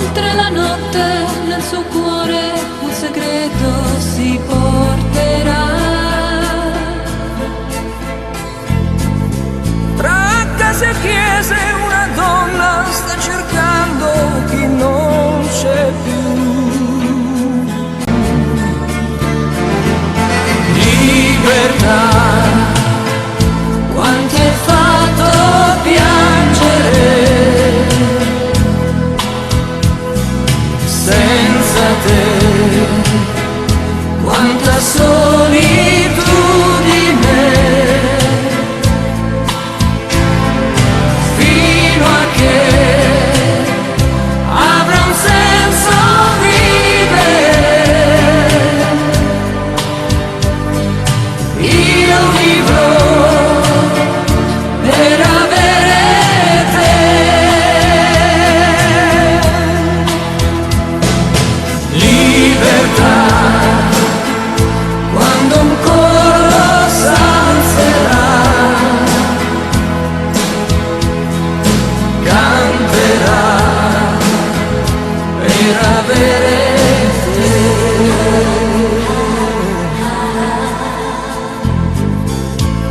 Oltre la notte nel suo cuore un segreto si porterà. Tra case e chiese una donna sta cercando chi non c'è più. Libertà, quanti hai fatto piangere, senza te, quanta solitudine, fino a che avrà un senso vivere. Io vivrò per avere te. Libertà, quando un coro s'alzerà, canterà per avere te.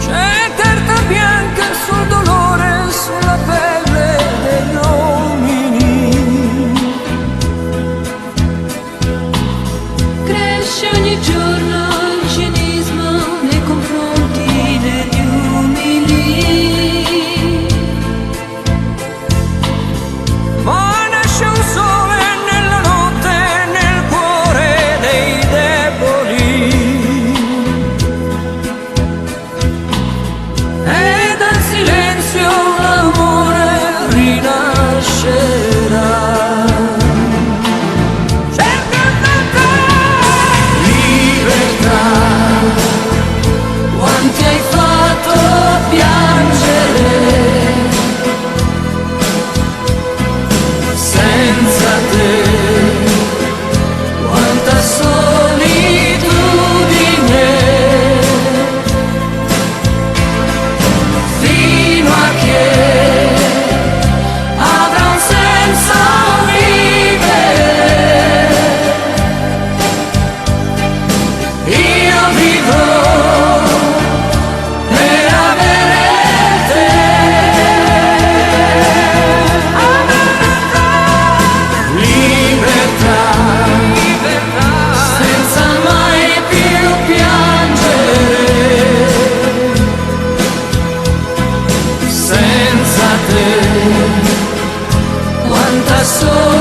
C'è carta bianca sul dolore, sulla pelle degli uomini. Cresce ogni giorno il cinismo nei confronti degli umili. Ma nasce un sole nella notte, nel cuore dei deboli. E dal silenzio l'amore rinascerà. Libertà, quanti hai fatto piangere, senza te, quanta solitudine, fino a che avrà un senso vivere. Io vivrò per avere te. Libertà, senza mai più piangere, senza te, quanta solitudine.